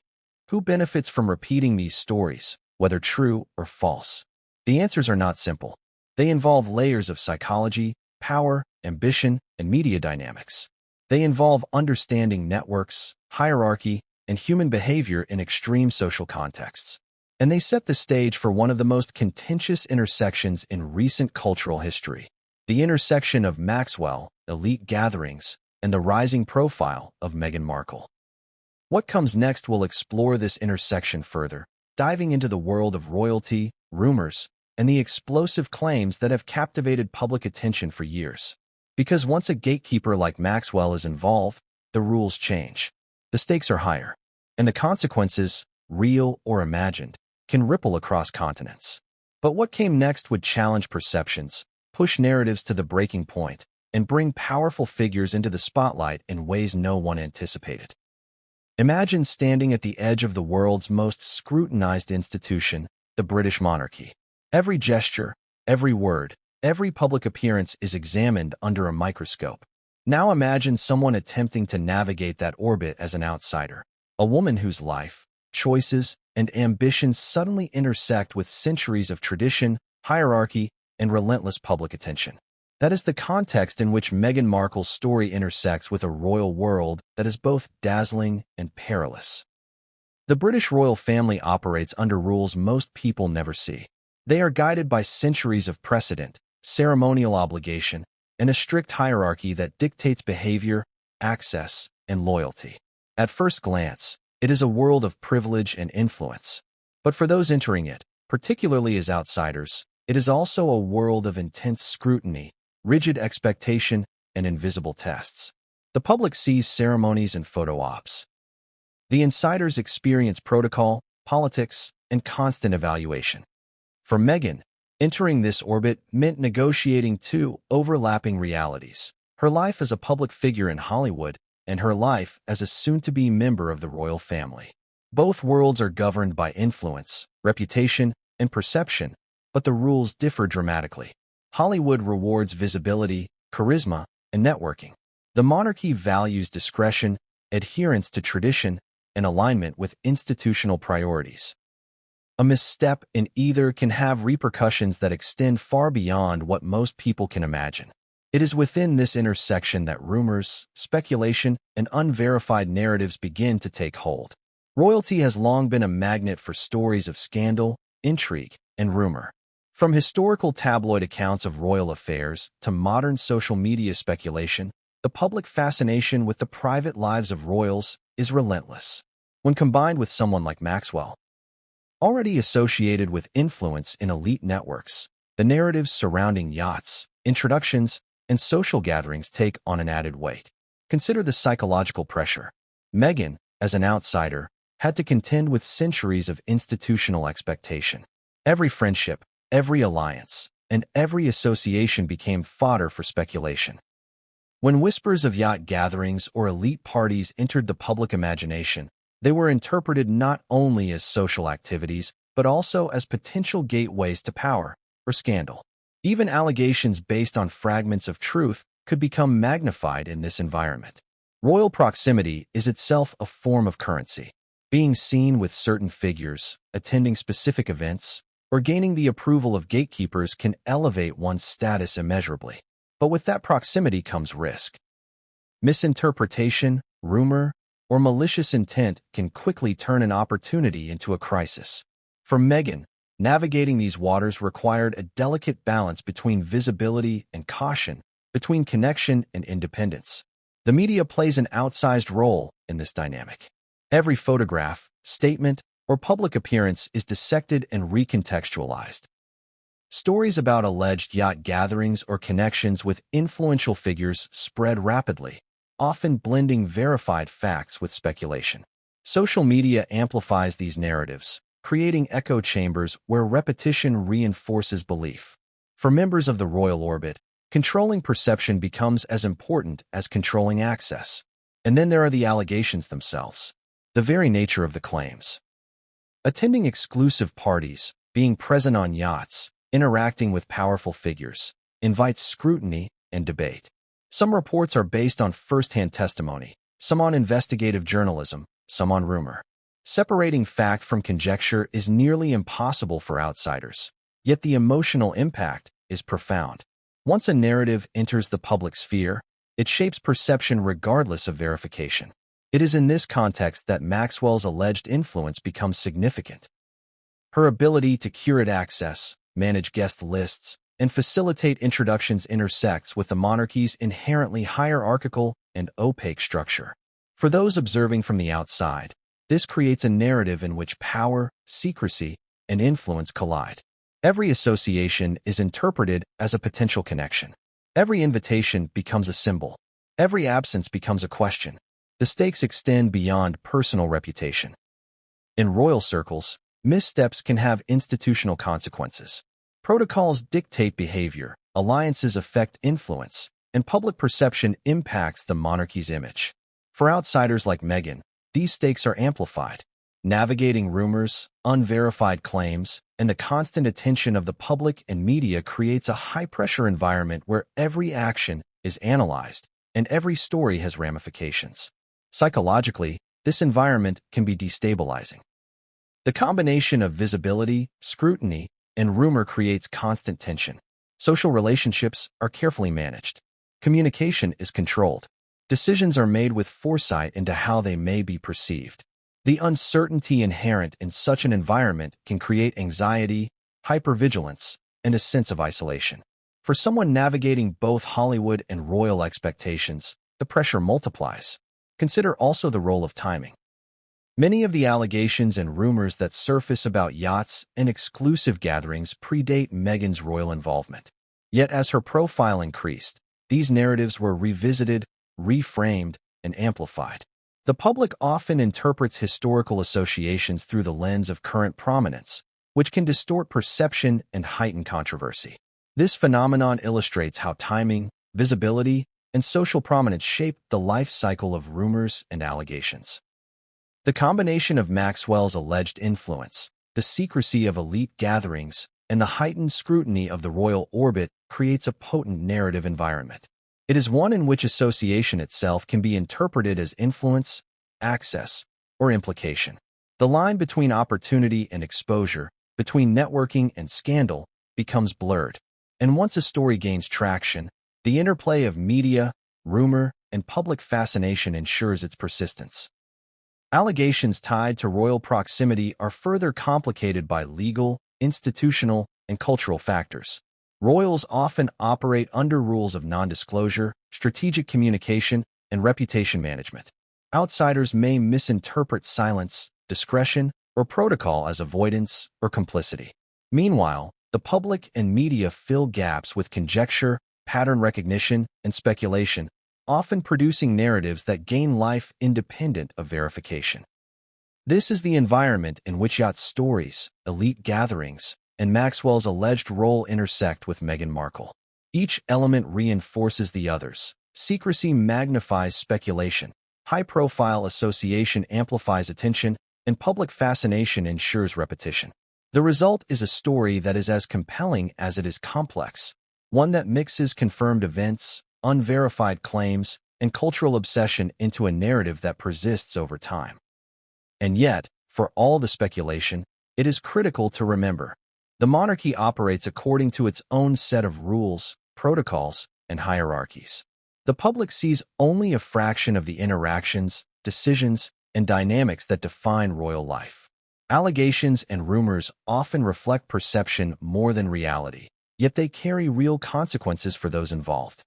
who benefits from repeating these stories, whether true or false? The answers are not simple. They involve layers of psychology, power, ambition, and media dynamics. They involve understanding networks, hierarchy, and human behavior in extreme social contexts. And they set the stage for one of the most contentious intersections in recent cultural history, the intersection of Maxwell, elite gatherings, and the rising profile of Meghan Markle. What comes next will explore this intersection further, diving into the world of royalty, rumors, and the explosive claims that have captivated public attention for years. Because once a gatekeeper like Maxwell is involved, the rules change. The stakes are higher, and the consequences, real or imagined, can ripple across continents. But what came next would challenge perceptions, push narratives to the breaking point, and bring powerful figures into the spotlight in ways no one anticipated. Imagine standing at the edge of the world's most scrutinized institution, the British monarchy. Every gesture, every word, every public appearance is examined under a microscope. Now imagine someone attempting to navigate that orbit as an outsider, a woman whose life, choices, and ambitions suddenly intersect with centuries of tradition, hierarchy, and relentless public attention. That is the context in which Meghan Markle's story intersects with a royal world that is both dazzling and perilous. The British royal family operates under rules most people never see. They are guided by centuries of precedent, ceremonial obligation, and a strict hierarchy that dictates behavior, access, and loyalty. At first glance, it is a world of privilege and influence. But for those entering it, particularly as outsiders, it is also a world of intense scrutiny, rigid expectation, and invisible tests. The public sees ceremonies and photo ops. The insiders experience protocol, politics, and constant evaluation. For Meghan, entering this orbit meant negotiating two overlapping realities: her life as a public figure in Hollywood and her life as a soon-to-be member of the royal family. Both worlds are governed by influence, reputation, and perception, but the rules differ dramatically. Hollywood rewards visibility, charisma, and networking. The monarchy values discretion, adherence to tradition, and alignment with institutional priorities. A misstep in either can have repercussions that extend far beyond what most people can imagine. It is within this intersection that rumors, speculation, and unverified narratives begin to take hold. Royalty has long been a magnet for stories of scandal, intrigue, and rumor. From historical tabloid accounts of royal affairs to modern social media speculation, the public fascination with the private lives of royals is relentless. When combined with someone like Maxwell, already associated with influence in elite networks, the narratives surrounding yachts, introductions, and social gatherings take on an added weight. Consider the psychological pressure. Meghan, as an outsider, had to contend with centuries of institutional expectation. Every friendship, every alliance, and every association became fodder for speculation. When whispers of yacht gatherings or elite parties entered the public imagination, they were interpreted not only as social activities, but also as potential gateways to power or scandal. Even allegations based on fragments of truth could become magnified in this environment. Royal proximity is itself a form of currency. Being seen with certain figures, attending specific events, or gaining the approval of gatekeepers can elevate one's status immeasurably. But with that proximity comes risk. Misinterpretation, rumor, or malicious intent can quickly turn an opportunity into a crisis. For Meghan, navigating these waters required a delicate balance between visibility and caution, between connection and independence. The media plays an outsized role in this dynamic. Every photograph, statement, or public appearance is dissected and recontextualized. Stories about alleged yacht gatherings or connections with influential figures spread rapidly, often blending verified facts with speculation. Social media amplifies these narratives, creating echo chambers where repetition reinforces belief. For members of the royal orbit, controlling perception becomes as important as controlling access. And then there are the allegations themselves, the very nature of the claims. Attending exclusive parties, being present on yachts, interacting with powerful figures, invites scrutiny and debate. Some reports are based on first-hand testimony, some on investigative journalism, some on rumor. Separating fact from conjecture is nearly impossible for outsiders, yet the emotional impact is profound. Once a narrative enters the public sphere, it shapes perception regardless of verification. It is in this context that Maxwell's alleged influence becomes significant. Her ability to curate access, manage guest lists, and facilitate introductions intersects with the monarchy's inherently hierarchical and opaque structure. For those observing from the outside, this creates a narrative in which power, secrecy, and influence collide. Every association is interpreted as a potential connection. Every invitation becomes a symbol. Every absence becomes a question. The stakes extend beyond personal reputation. In royal circles, missteps can have institutional consequences. Protocols dictate behavior, alliances affect influence, and public perception impacts the monarchy's image. For outsiders like Meghan, these stakes are amplified. Navigating rumors, unverified claims, and the constant attention of the public and media creates a high-pressure environment where every action is analyzed and every story has ramifications. Psychologically, this environment can be destabilizing. The combination of visibility, scrutiny, and rumor creates constant tension. Social relationships are carefully managed. Communication is controlled. Decisions are made with foresight into how they may be perceived. The uncertainty inherent in such an environment can create anxiety, hypervigilance, and a sense of isolation. For someone navigating both Hollywood and royal expectations, the pressure multiplies. Consider also the role of timing. Many of the allegations and rumors that surface about yachts and exclusive gatherings predate Meghan's royal involvement. Yet as her profile increased, these narratives were revisited, reframed, and amplified. The public often interprets historical associations through the lens of current prominence, which can distort perception and heighten controversy. This phenomenon illustrates how timing, visibility, and social prominence shape the life cycle of rumors and allegations. The combination of Maxwell's alleged influence, the secrecy of elite gatherings, and the heightened scrutiny of the royal orbit creates a potent narrative environment. It is one in which association itself can be interpreted as influence, access, or implication. The line between opportunity and exposure, between networking and scandal, becomes blurred. And once a story gains traction, the interplay of media, rumor, and public fascination ensures its persistence. Allegations tied to royal proximity are further complicated by legal, institutional, and cultural factors. Royals often operate under rules of non-disclosure, strategic communication, and reputation management. Outsiders may misinterpret silence, discretion, or protocol as avoidance or complicity. Meanwhile, the public and media fill gaps with conjecture, pattern recognition, and speculation, often producing narratives that gain life independent of verification. This is the environment in which Yacht's stories, elite gatherings, and Maxwell's alleged role intersect with Meghan Markle. Each element reinforces the others. Secrecy magnifies speculation, high-profile association amplifies attention, and public fascination ensures repetition. The result is a story that is as compelling as it is complex, one that mixes confirmed events, unverified claims, and cultural obsession into a narrative that persists over time. And yet, for all the speculation, it is critical to remember, the monarchy operates according to its own set of rules, protocols, and hierarchies. The public sees only a fraction of the interactions, decisions, and dynamics that define royal life. Allegations and rumors often reflect perception more than reality, yet they carry real consequences for those involved.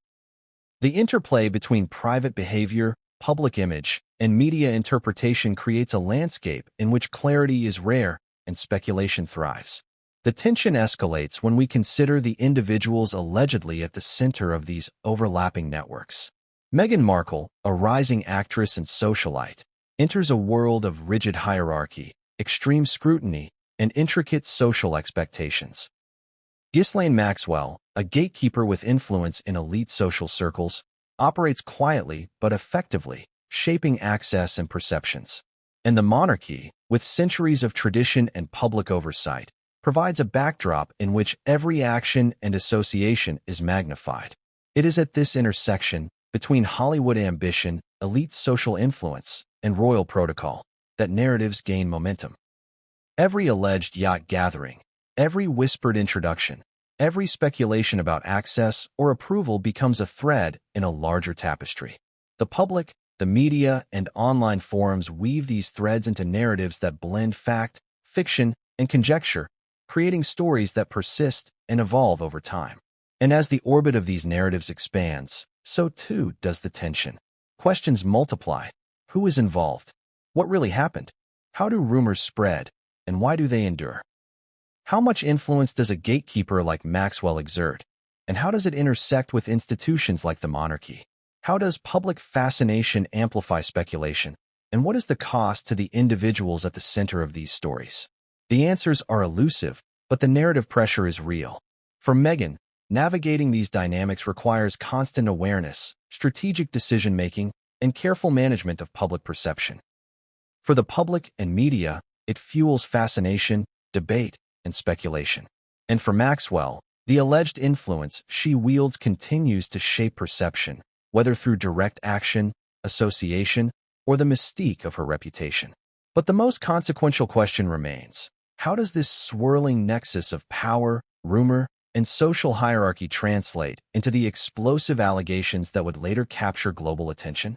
The interplay between private behavior, public image, and media interpretation creates a landscape in which clarity is rare and speculation thrives. The tension escalates when we consider the individuals allegedly at the center of these overlapping networks. Meghan Markle, a rising actress and socialite, enters a world of rigid hierarchy, extreme scrutiny, and intricate social expectations. Ghislaine Maxwell, a gatekeeper with influence in elite social circles, operates quietly but effectively, shaping access and perceptions. And the monarchy, with centuries of tradition and public oversight, provides a backdrop in which every action and association is magnified. It is at this intersection, between Hollywood ambition, elite social influence, and royal protocol, that narratives gain momentum. Every alleged yacht gathering, every whispered introduction, every speculation about access or approval becomes a thread in a larger tapestry. The public, the media, and online forums weave these threads into narratives that blend fact, fiction, and conjecture, creating stories that persist and evolve over time. And as the orbit of these narratives expands, so too does the tension. Questions multiply. Who is involved? What really happened? How do rumors spread? And why do they endure? How much influence does a gatekeeper like Maxwell exert? And how does it intersect with institutions like the monarchy? How does public fascination amplify speculation? And what is the cost to the individuals at the center of these stories? The answers are elusive, but the narrative pressure is real. For Meghan, navigating these dynamics requires constant awareness, strategic decision-making, and careful management of public perception. For the public and media, it fuels fascination, debate, and speculation. And for Maxwell, the alleged influence she wields continues to shape perception, whether through direct action, association, or the mystique of her reputation. But the most consequential question remains: how does this swirling nexus of power, rumor, and social hierarchy translate into the explosive allegations that would later capture global attention?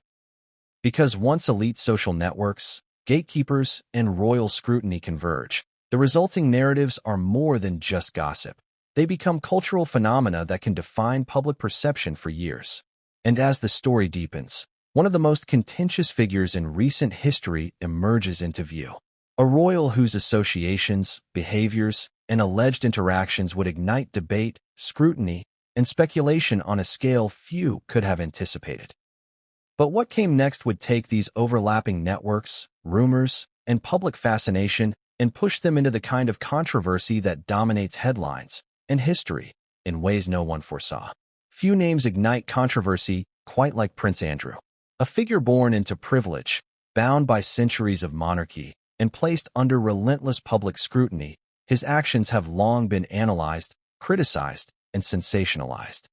Because once elite social networks, gatekeepers, and royal scrutiny converge, the resulting narratives are more than just gossip. They become cultural phenomena that can define public perception for years. And as the story deepens, one of the most contentious figures in recent history emerges into view. A royal whose associations, behaviors, and alleged interactions would ignite debate, scrutiny, and speculation on a scale few could have anticipated. But what came next would take these overlapping networks, rumors, and public fascination and push them into the kind of controversy that dominates headlines and history in ways no one foresaw. Few names ignite controversy quite like Prince Andrew. A figure born into privilege, bound by centuries of monarchy, and placed under relentless public scrutiny, his actions have long been analyzed, criticized, and sensationalized.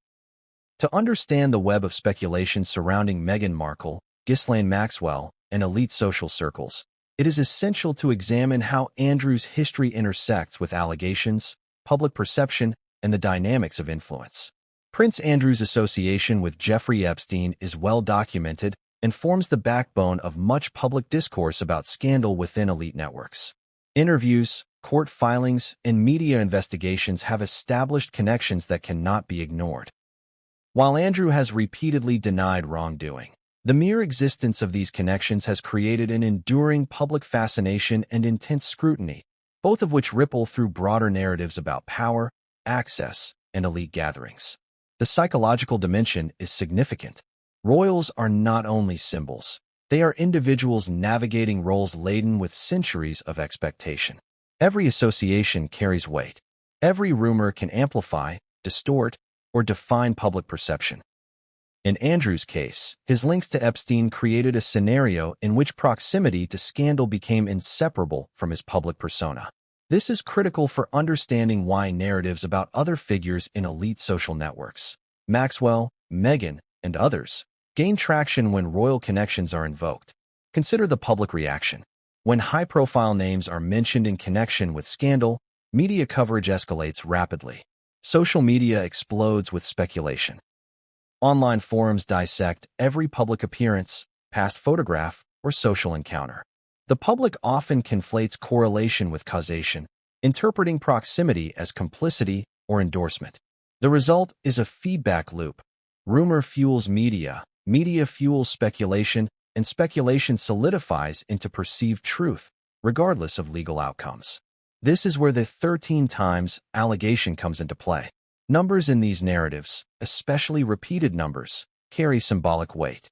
To understand the web of speculation surrounding Meghan Markle, Ghislaine Maxwell, and elite social circles, it is essential to examine how Andrew's history intersects with allegations, public perception, and the dynamics of influence. Prince Andrew's association with Jeffrey Epstein is well documented and forms the backbone of much public discourse about scandal within elite networks. Interviews, court filings, and media investigations have established connections that cannot be ignored. While Andrew has repeatedly denied wrongdoing, the mere existence of these connections has created an enduring public fascination and intense scrutiny, both of which ripple through broader narratives about power, access, and elite gatherings. The psychological dimension is significant. Royals are not only symbols, they are individuals navigating roles laden with centuries of expectation. Every association carries weight. Every rumor can amplify, distort, or define public perception. In Andrew's case, his links to Epstein created a scenario in which proximity to scandal became inseparable from his public persona. This is critical for understanding why narratives about other figures in elite social networks, Maxwell, Meghan, and others, gain traction when royal connections are invoked. Consider the public reaction. When high-profile names are mentioned in connection with scandal, media coverage escalates rapidly. Social media explodes with speculation. Online forums dissect every public appearance, past photograph, or social encounter. The public often conflates correlation with causation, interpreting proximity as complicity or endorsement. The result is a feedback loop. Rumor fuels media, media fuels speculation, and speculation solidifies into perceived truth, regardless of legal outcomes. This is where the 13 times allegation comes into play. Numbers in these narratives, especially repeated numbers, carry symbolic weight.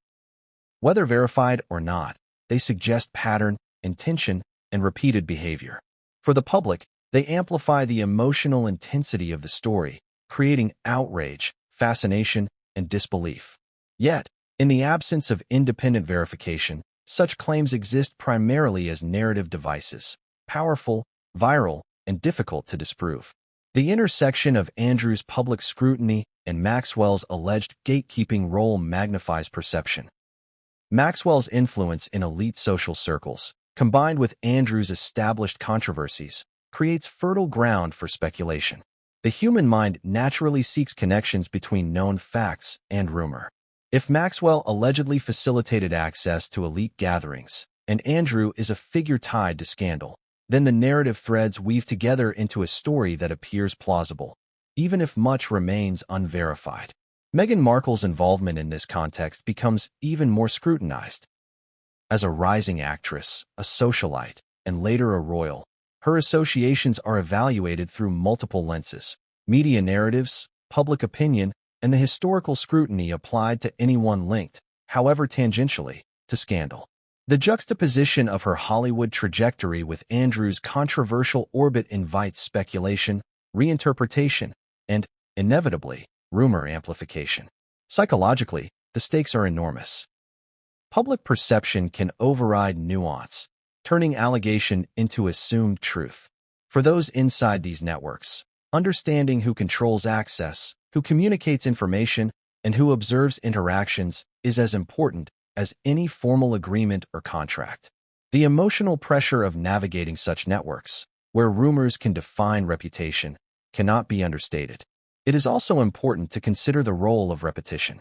Whether verified or not, they suggest pattern, intention, and repeated behavior. For the public, they amplify the emotional intensity of the story, creating outrage, fascination, and disbelief. Yet, in the absence of independent verification, such claims exist primarily as narrative devices, powerful, viral, and difficult to disprove. The intersection of Andrew's public scrutiny and Maxwell's alleged gatekeeping role magnifies perception. Maxwell's influence in elite social circles, combined with Andrew's established controversies, creates fertile ground for speculation. The human mind naturally seeks connections between known facts and rumor. If Maxwell allegedly facilitated access to elite gatherings, and Andrew is a figure tied to scandal, then the narrative threads weave together into a story that appears plausible, even if much remains unverified. Meghan Markle's involvement in this context becomes even more scrutinized. As a rising actress, a socialite, and later a royal, her associations are evaluated through multiple lenses: media narratives, public opinion, and the historical scrutiny applied to anyone linked, however tangentially, to scandal. The juxtaposition of her Hollywood trajectory with Andrew's controversial orbit invites speculation, reinterpretation, and, inevitably, rumor amplification. Psychologically, the stakes are enormous. Public perception can override nuance, turning allegation into assumed truth. For those inside these networks, understanding who controls access, who communicates information, and who observes interactions is as important as any formal agreement or contract. The emotional pressure of navigating such networks, where rumors can define reputation, cannot be understated. It is also important to consider the role of repetition.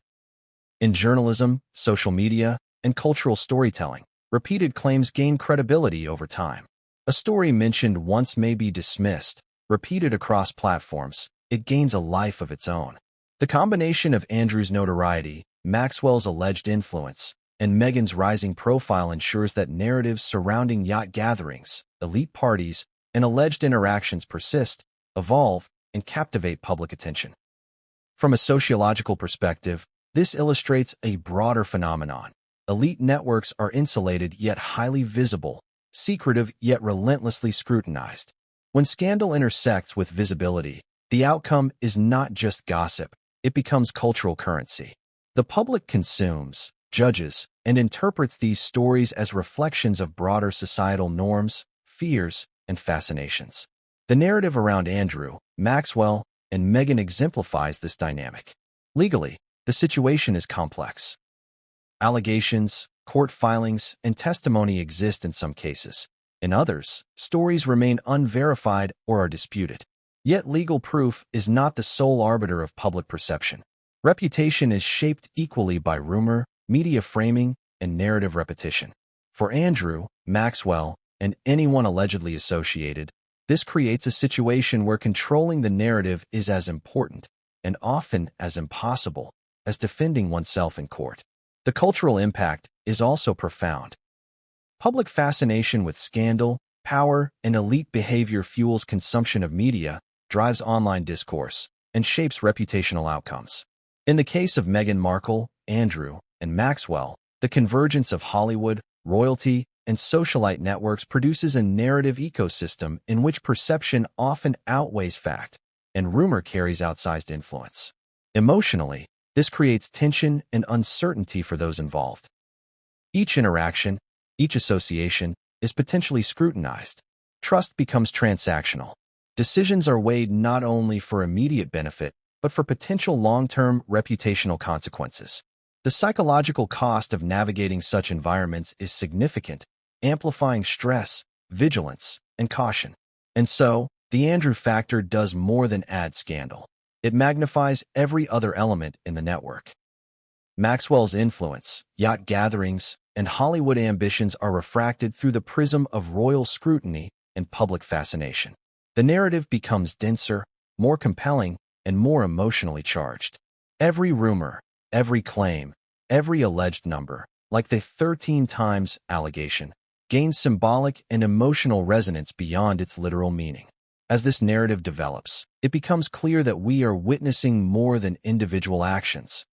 In journalism, social media, and cultural storytelling, repeated claims gain credibility over time. A story mentioned once may be dismissed. Repeated across platforms, it gains a life of its own. The combination of Andrew's notoriety, Maxwell's alleged influence, and Meghan's rising profile ensures that narratives surrounding yacht gatherings, elite parties, and alleged interactions persist, evolve, and captivate public attention. From a sociological perspective, this illustrates a broader phenomenon. Elite networks are insulated yet highly visible, secretive yet relentlessly scrutinized. When scandal intersects with visibility, the outcome is not just gossip, it becomes cultural currency. The public consumes, judges, and interprets these stories as reflections of broader societal norms, fears, and fascinations. The narrative around Andrew, Maxwell, and Meghan exemplifies this dynamic. Legally, the situation is complex. Allegations, court filings, and testimony exist in some cases. In others, stories remain unverified or are disputed. Yet legal proof is not the sole arbiter of public perception. Reputation is shaped equally by rumor, media framing, and narrative repetition. For Andrew, Maxwell, and anyone allegedly associated, this creates a situation where controlling the narrative is as important, and often as impossible, as defending oneself in court. The cultural impact is also profound. Public fascination with scandal, power, and elite behavior fuels consumption of media, drives online discourse, and shapes reputational outcomes. In the case of Meghan Markle, Andrew, and Maxwell, the convergence of Hollywood, royalty, and socialite networks produces a narrative ecosystem in which perception often outweighs fact, and rumor carries outsized influence. Emotionally, this creates tension and uncertainty for those involved. Each interaction, each association, is potentially scrutinized. Trust becomes transactional. Decisions are weighed not only for immediate benefit, but for potential long-term reputational consequences. The psychological cost of navigating such environments is significant, amplifying stress, vigilance, and caution. And so, the Andrew factor does more than add scandal. It magnifies every other element in the network. Maxwell's influence, yacht gatherings, and Hollywood ambitions are refracted through the prism of royal scrutiny and public fascination. The narrative becomes denser, more compelling, and more emotionally charged. Every rumor, every claim, every alleged number, like the 13 times allegation, gains symbolic and emotional resonance beyond its literal meaning. As this narrative develops, it becomes clear that we are witnessing more than individual actions.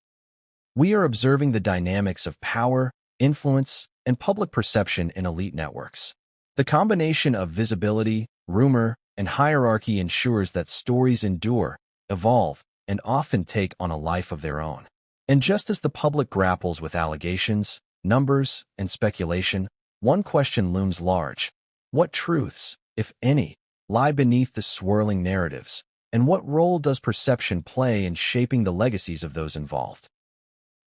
We are observing the dynamics of power, influence, and public perception in elite networks. The combination of visibility, rumor, and hierarchy ensures that stories endure, evolve, and often take on a life of their own. And just as the public grapples with allegations, numbers, and speculation, one question looms large. What truths, if any, lie beneath the swirling narratives, and what role does perception play in shaping the legacies of those involved?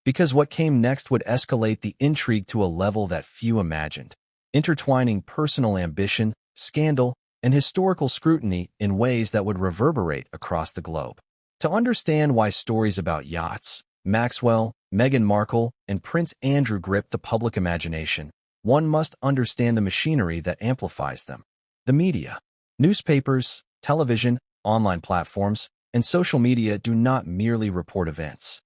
Because what came next would escalate the intrigue to a level that few imagined, intertwining personal ambition, scandal, and historical scrutiny in ways that would reverberate across the globe. To understand why stories about yachts, Maxwell, Meghan Markle, and Prince Andrew grip the public imagination, one must understand the machinery that amplifies them. The media. Newspapers, television, online platforms, and social media do not merely report events.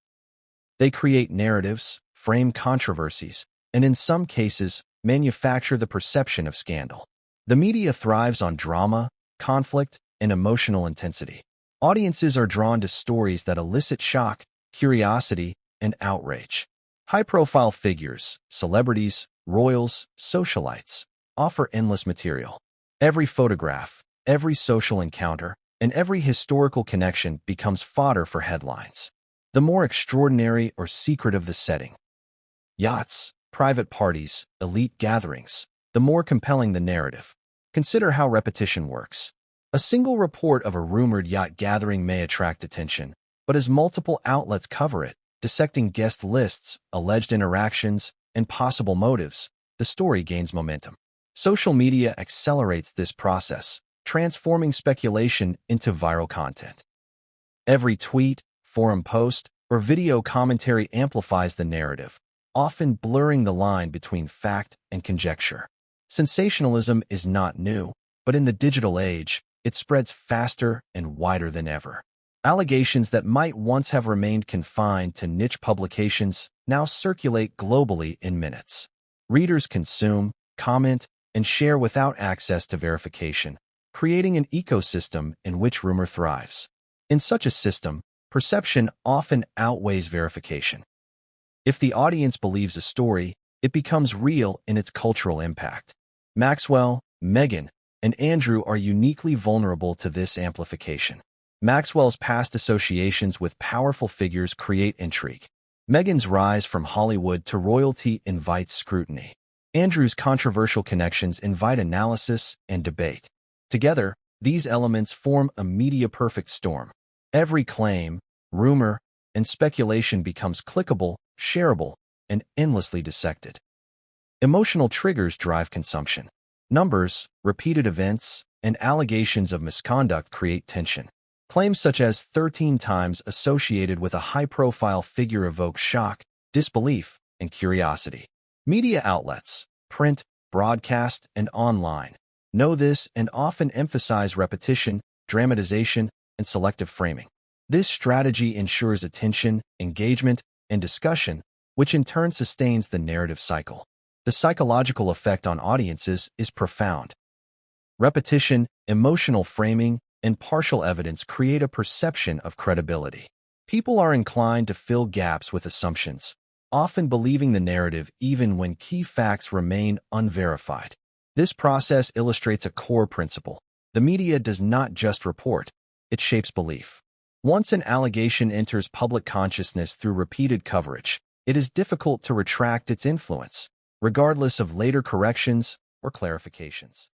They create narratives, frame controversies, and in some cases, manufacture the perception of scandal. The media thrives on drama, conflict, and emotional intensity. Audiences are drawn to stories that elicit shock, curiosity, and outrage. High-profile figures, celebrities, royals, socialites, offer endless material. Every photograph, every social encounter, and every historical connection becomes fodder for headlines. The more extraordinary or secretive the setting, yachts, private parties, elite gatherings, the more compelling the narrative. Consider how repetition works. A single report of a rumored yacht gathering may attract attention, but as multiple outlets cover it, dissecting guest lists, alleged interactions, and possible motives, the story gains momentum. Social media accelerates this process, transforming speculation into viral content. Every tweet, forum post, or video commentary amplifies the narrative, often blurring the line between fact and conjecture. Sensationalism is not new, but in the digital age, it spreads faster and wider than ever. Allegations that might once have remained confined to niche publications now circulate globally in minutes. Readers consume, comment, and share without access to verification, creating an ecosystem in which rumor thrives. In such a system, perception often outweighs verification. If the audience believes a story, it becomes real in its cultural impact. Maxwell, Meghan, and Andrew are uniquely vulnerable to this amplification. Maxwell's past associations with powerful figures create intrigue. Meghan's rise from Hollywood to royalty invites scrutiny. Andrew's controversial connections invite analysis and debate. Together, these elements form a media-perfect storm. Every claim, rumor, and speculation becomes clickable, shareable, and endlessly dissected. Emotional triggers drive consumption. Numbers, repeated events, and allegations of misconduct create tension. Claims such as 13 times associated with a high-profile figure evoke shock, disbelief, and curiosity. Media outlets, print, broadcast, and online, know this and often emphasize repetition, dramatization, and selective framing. This strategy ensures attention, engagement, and discussion, which in turn sustains the narrative cycle. The psychological effect on audiences is profound. Repetition, emotional framing, and partial evidence create a perception of credibility. People are inclined to fill gaps with assumptions, often believing the narrative even when key facts remain unverified. This process illustrates a core principle. The media does not just report, it shapes belief. Once an allegation enters public consciousness through repeated coverage, it is difficult to retract its influence, regardless of later corrections or clarifications.